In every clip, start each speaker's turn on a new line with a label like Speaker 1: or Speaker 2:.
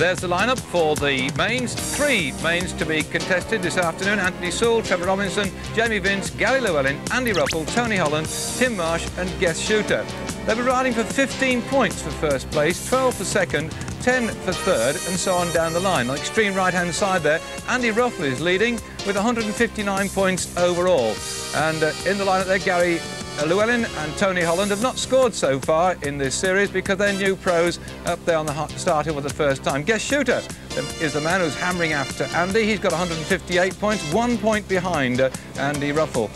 Speaker 1: There's the lineup for the mains. 3 mains to be contested this afternoon. Anthony Sewell, Trevor Robinson, Jamie Vince, Gary Llewellyn, Andy Ruffell, Tony Holland, Tim Marsh and Guest Shooter. They'll be riding for 15 points for first place, 12 for second, 10 for third and so on down the line. On the extreme right-hand side there, Andy Ruffell is leading with 159 points overall. And in the lineup there, Gary Llewellyn and Tony Holland have not scored so far in this series because they're new pros up there on the starting for the first time. Guest Shooter is the man who's hammering after Andy. He's got 158 points, 1 point behind Andy Ruffell.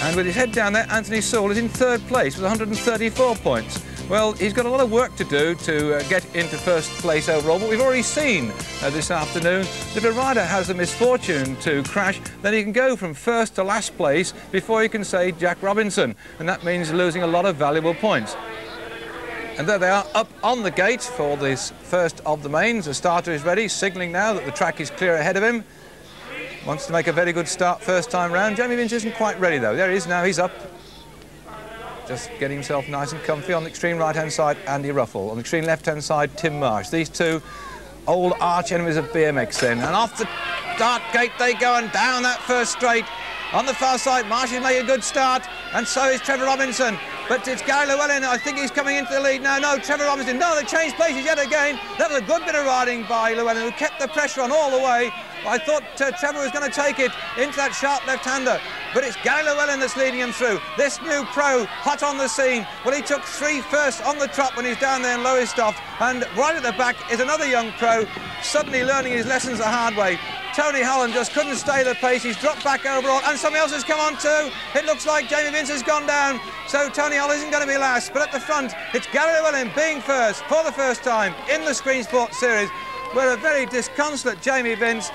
Speaker 1: And with his head down there, Anthony Sewell is in third place with 134 points. Well, he's got a lot of work to do to get into first place overall, but we've already seen this afternoon that if a rider has the misfortune to crash, then he can go from first to last place before he can say Jack Robinson, and that means losing a lot of valuable points. And there they are, up on the gate for this first of the mains. The starter is ready, signalling now that the track is clear ahead of him. Wants to make a very good start first time round. Jamie Vince isn't quite ready though. There he is now, he's up. Just getting himself nice and comfy. On the extreme right-hand side, Andy Ruffell. On the extreme left-hand side, Tim Marsh. These two old arch enemies of BMX then. And off the start gate they go and down that first straight. On the far side, Marsh has made a good start, and so is Trevor Robinson. But it's Gary Llewellyn. I think he's coming into the lead now. No, Trevor Robinson. No, they changed places yet again. That was a good bit of riding by Llewellyn, who kept the pressure on all the way. I thought Trevor was going to take it into that sharp left-hander, but it's Gary Llewellyn that's leading him through. This new pro, hot on the scene. Well, he took 3 first on the trot when he's down there in Lowestoft, and right at the back is another young pro, suddenly learning his lessons the hard way. Tony Holland just couldn't stay the pace. He's dropped back overall, and somebody else has come on too. It looks like Jamie Vince has gone down, so Tony Holland isn't going to be last. But at the front, it's Gary Llewellyn being first for the first time in the Screensport series, where a very disconsolate Jamie Vince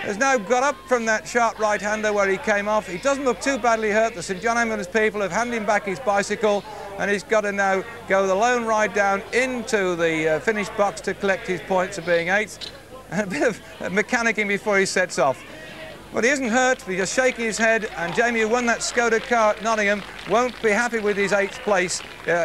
Speaker 1: has now got up from that sharp right-hander where he came off. He doesn't look too badly hurt. The St John Ambulance people have handed him back his bicycle, and he's got to now go the lone ride down into the finish box to collect his points of being 8th. And a bit of mechanicking before he sets off. But he isn't hurt, he's just shaking his head, and Jamie, who won that Skoda car at Nottingham, won't be happy with his 8th place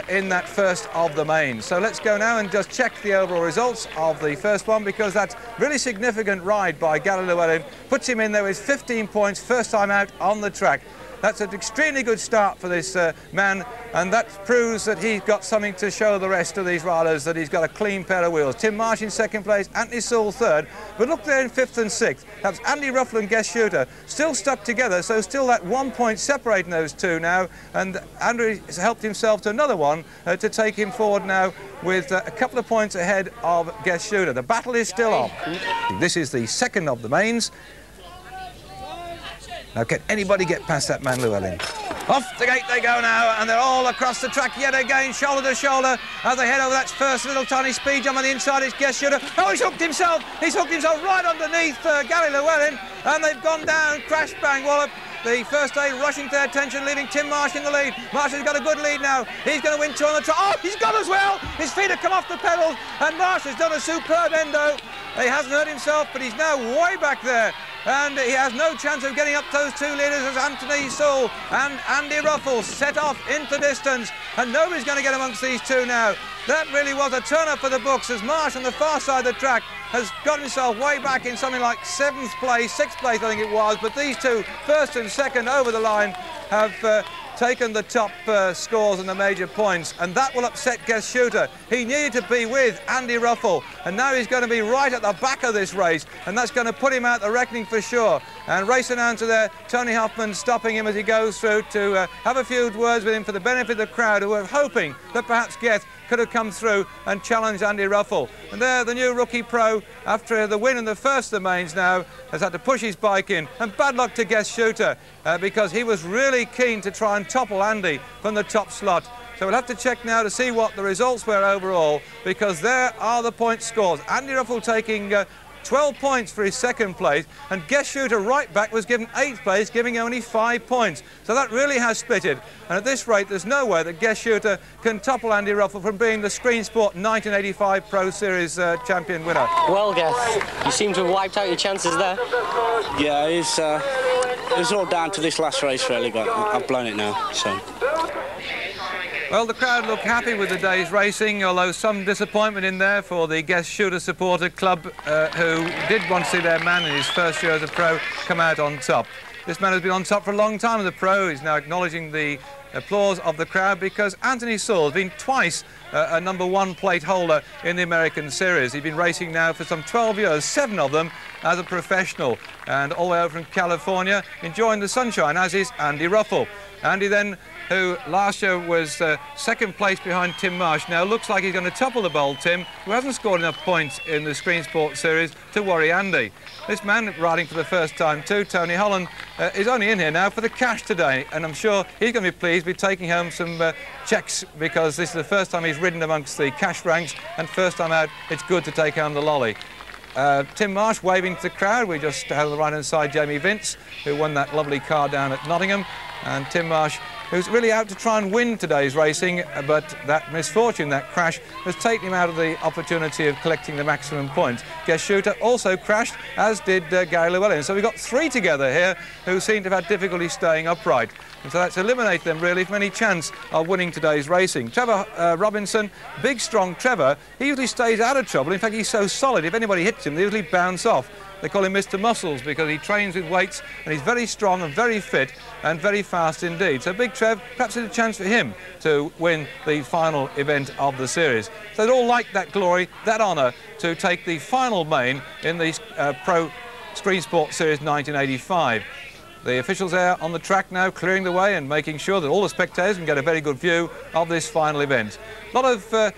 Speaker 1: in that first of the mains. So let's go now and just check the overall results of the first one, because that really significant ride by Gary Llewellyn puts him in there with 15 points, first time out on the track. That's an extremely good start for this man, and that proves that he's got something to show the rest of these riders, that he's got a clean pair of wheels. Tim Marsh in 2nd place, Anthony Sewell 3rd, but look there in 5th and 6th. That's Andy Ruffell and Guest Shooter, still stuck together, so still that 1 point separating those two now, and Andrew has helped himself to another one to take him forward now with a couple of points ahead of Guest Shooter. The battle is still on. This is the second of the mains. Now, can anybody get past that man Llewellyn? Off the gate they go now, and they're all across the track yet again, shoulder to shoulder, as they head over that first little tiny speed jump on the inside. It's Guest Shooter. Oh, he's hooked himself right underneath Gary Llewellyn, and they've gone down, crash, bang, wallop. The first aid rushing to their attention, leaving Tim Marsh in the lead. Marsh has got a good lead now. He's going to win 2 on the trot. Oh, he's got as well. His feet have come off the pedals, and Marsh has done a superb endo. He hasn't hurt himself, but he's now way back there. And he has no chance of getting up those 2 leaders as Anthony Sewell and Andy Ruffell set off into distance. And nobody's going to get amongst these two now. That really was a turn-up for the books, as Marsh on the far side of the track has got himself way back in something like 7th place, 6th place I think it was. But these two, 1st and 2nd over the line, have taken the top scores and the major points, and that will upset Guest Shooter. He needed to be with Andy Ruffell, and now he's going to be right at the back of this race, and that's going to put him out the reckoning for sure. And race announcer there, Tony Hoffman, stopping him as he goes through to have a few words with him for the benefit of the crowd, who were hoping that perhaps Guest could have come through and challenged Andy Ruffell. And there, the new rookie pro, after the win in the first of the mains now, has had to push his bike in. And bad luck to Guest Shooter, because he was really keen to try and topple Andy from the top slot. So we'll have to check now to see what the results were overall, because there are the point scores. Andy Ruffell taking 12 points for his 2nd place, and Guest Shooter right back was given 8th place, giving only 5 points. So that really has split it, and at this rate there's no way that Guest Shooter can topple Andy Ruffell from being the Screensport 1985 Pro Series champion winner.
Speaker 2: Well, Guest, you seem to have wiped out your chances there.
Speaker 3: Yeah, it's all down to this last race really, but I've blown it now, so.
Speaker 1: Well, the crowd look happy with the day's racing, although some disappointment in there for the Guest Shooter Supporter Club, who did want to see their man in his first year as a pro come out on top. This man has been on top for a long time as a pro. He's now acknowledging the applause of the crowd because Anthony Sewell has been twice a #1 plate holder in the American Series. He's been racing now for some 12 years, 7 of them as a professional, and all the way over from California, enjoying the sunshine, as is Andy Ruffell. Andy then, who last year was second place behind Tim Marsh, now looks like he's going to topple the bold Tim, who hasn't scored enough points in the Screensport series to worry Andy. This man riding for the first time too, Tony Holland, is only in here now for the cash today, and I'm sure he's going to be pleased with taking home some checks, because this is the first time he's ridden amongst the cash ranks, and first time out it's good to take home the lolly. Tim Marsh waving to the crowd. We just had on the right hand side Jamie Vince, who won that lovely car down at Nottingham, and Tim Marsh, who's really out to try and win today's racing, but that misfortune, that crash, has taken him out of the opportunity of collecting the maximum points. Guest Shooter also crashed, as did Gary Llewellyn. So we've got 3 together here who seem to have had difficulty staying upright. And so that's eliminated them really from any chance of winning today's racing. Trevor Robinson, big strong Trevor, he usually stays out of trouble. In fact, he's so solid, if anybody hits him, they usually bounce off. They call him Mr. Muscles because he trains with weights, and he's very strong and very fit and very fast indeed. So Big Trev, perhaps it's a chance for him to win the final event of the series. So they'd all like that glory, that honour, to take the final main in the Pro Screensport Series 1985. The officials there on the track now clearing the way and making sure that all the spectators can get a very good view of this final event. A lot of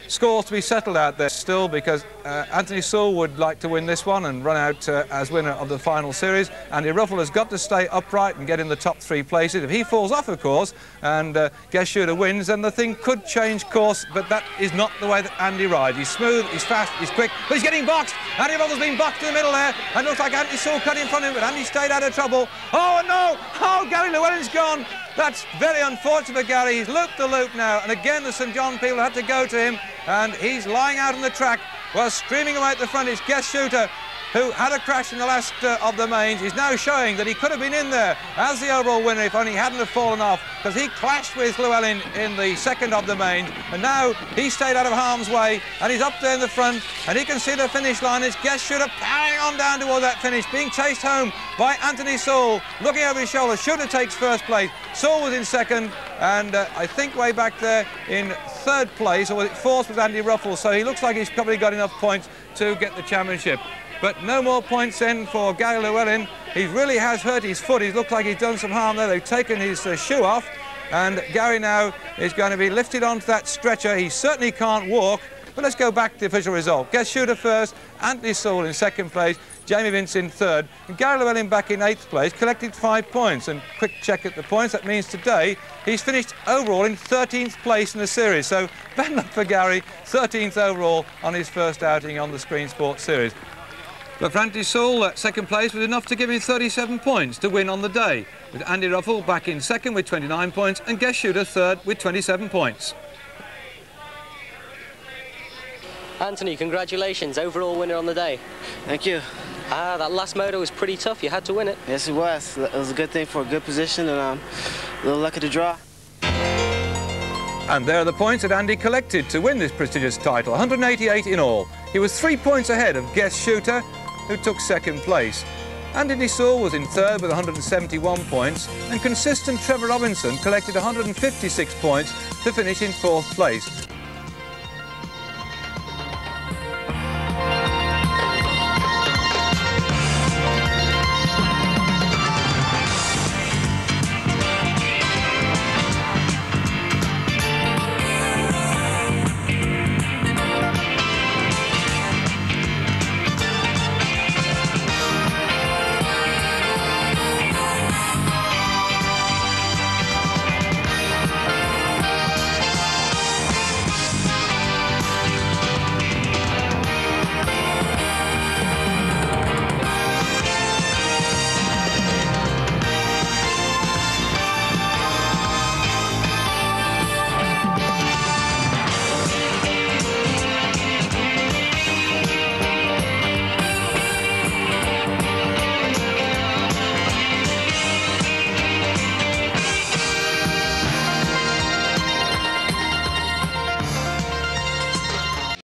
Speaker 1: scores to be settled out there still, because Anthony Sewell would like to win this one and run out as winner of the final series. Andy Ruffell has got to stay upright and get in the top 3 places. If he falls off, of course, and Guest Shooter wins, then the thing could change course, but that is not the way that Andy rides. He's smooth, he's fast, he's quick, but he's getting boxed. Andy Ruffell's been boxed in the middle there, and looks like Anthony Sewell cut in front of him, but Andy stayed out of trouble. Oh no! Oh, Gary Llewellyn's gone! That's very unfortunate for Gary. He's looped the loop now, and again the St John people had to go to him, and he's lying out on the track. Well, streaming away at the front is Guest Shooter, who had a crash in the last of the mains. He's now showing that he could have been in there as the overall winner if only he hadn't have fallen off, because he clashed with Llewellyn in the second of the mains, and now he stayed out of harm's way, and he's up there in the front, and he can see the finish line. It's Guest Shooter powering on down towards that finish, being chased home by Anthony Sewell, looking over his shoulder. Shooter takes first place, Sewell was in second, and I think way back there in 3rd place, or was it 4th, was Andy Ruffell, so he looks like he's probably got enough points to get the championship. But no more points then for Gary Llewellyn. He really has hurt his foot. He looks like he's done some harm there. They've taken his shoe off, and Gary now is going to be lifted onto that stretcher. He certainly can't walk. But let's go back to the official result. Guest Shooter first, Anthony Sewell in 2nd place, Jamie Vince in 3rd, and Gary Llewellyn back in 8th place, collected 5 points. And quick check at the points, that means today he's finished overall in 13th place in the series. So bad luck for Gary, 13th overall on his first outing on the Screensport series. But for Anthony Sewell, 2nd place was enough to give him 37 points to win on the day, with Andy Ruffell back in 2nd with 29 points and Guest Shooter 3rd with 27 points.
Speaker 2: Anthony, congratulations, overall winner on the day.
Speaker 3: Thank you.
Speaker 2: That last moto was pretty tough, you had to win it.
Speaker 3: Yes, it was. It was a good thing for a good position, and a little lucky to draw.
Speaker 1: And there are the points that Andy collected to win this prestigious title, 188 in all. He was 3 points ahead of Guest Shooter, who took 2nd place. Anthony Sewell was in 3rd with 171 points, and consistent Trevor Robinson collected 156 points to finish in 4th place.